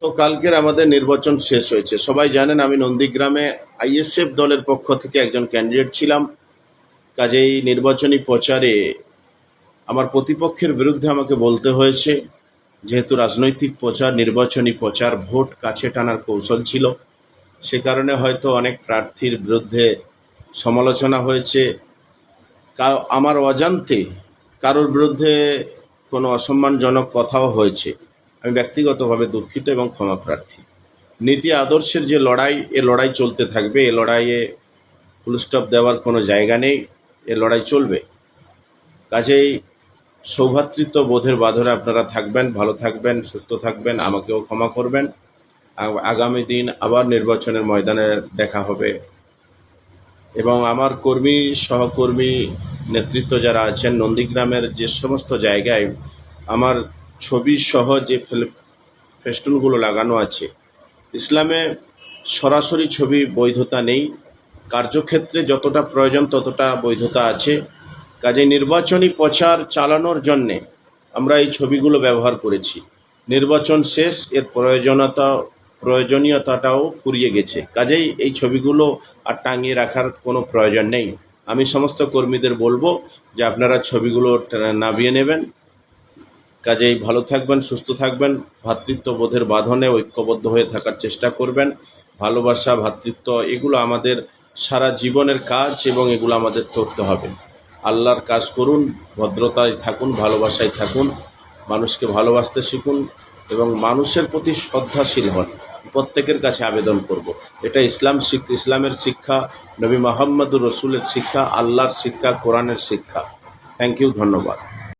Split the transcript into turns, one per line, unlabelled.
তো কালকের আমাদের নির্বাচন শেষ হয়েছে। সবাই জানেন আমি নন্দীগ্রামে আইএসএফ দলের পক্ষ থেকে একজন ক্যান্ডিডেট ছিলাম। কাজেই নির্বাচনী প্রচারে আমার প্রতিপক্ষের বিরুদ্ধে আমাকে বলতে হয়েছে, যেহেতু রাজনৈতিক প্রচার, নির্বাচনী প্রচার, ভোট কাছে টানার কৌশল ছিল। সে কারণে হয়তো অনেক প্রার্থীর বিরুদ্ধে সমালোচনা হয়েছে। আমার অজান্তে কারোর বিরুদ্ধে কোনো অসম্মানজনক কথাও হয়েছে। আমি ব্যক্তিগতভাবে দুঃখিত এবং ক্ষমা প্রার্থী। নীতি আদর্শের যে লড়াই, এ লড়াই চলতে থাকবে। এ লড়াইয়ে ফুলস্টপ দেওয়ার কোনো জায়গা নেই। এ লড়াই চলবে। কাজেই সৌভ্রাতৃত্ব বোধের বাঁধনে আপনারা থাকবেন, ভালো থাকবেন, সুস্থ থাকবেন, আমাকেও ক্ষমা করবেন। আগামী দিন আবার নির্বাচনের ময়দানে দেখা হবে এবং আমার কর্মী, সহকর্মী, নেতৃত্ব যারা আছেন নন্দীগ্রামের যে সমস্ত জায়গায় আমার ছবি সহ যে ফেস্টুনগুলো লাগানো আছে, ইসলামে সরাসরি ছবি বৈধতা নেই। কার্যক্ষেত্রে যতটা প্রয়োজন ততটা বৈধতা আছে। কাজে নির্বাচনী প্রচার চালানোর জন্যে আমরা এই ছবিগুলো ব্যবহার করেছি। নির্বাচন শেষ, এর প্রয়োজনীয়তাটাও ফুরিয়ে গেছে। কাজেই এই ছবিগুলো আর টাঙিয়ে রাখার কোনো প্রয়োজন নেই। আমি সমস্ত কর্মীদের বলবো যে আপনারা ছবিগুলো নামিয়ে নেবেন। কাজেই ভালো থাকবেন, সুস্থ থাকবেন, ভ্রাতৃত্ববোধের বাঁধনে ঐক্যবদ্ধ হয়ে থাকার চেষ্টা করবেন। ভালোবাসা, ভ্রাতৃত্ব, এগুলো আমাদের সারা জীবনের কাজ এবং এগুলো আমাদের করতে হবে। আল্লাহর কাজ করুন, ভদ্রতায় থাকুন, ভালোবাসায় থাকুন, মানুষকে ভালোবাসতে শিখুন এবং মানুষের প্রতি শ্রদ্ধাশীল হন। প্রত্যেকের কাছে আবেদন করব, এটা ইসলামের শিক্ষা, নবী মুহাম্মদুর রাসূলের শিক্ষা, আল্লাহর শিক্ষা, কোরআনের শিক্ষা। থ্যাংক ইউ, ধন্যবাদ।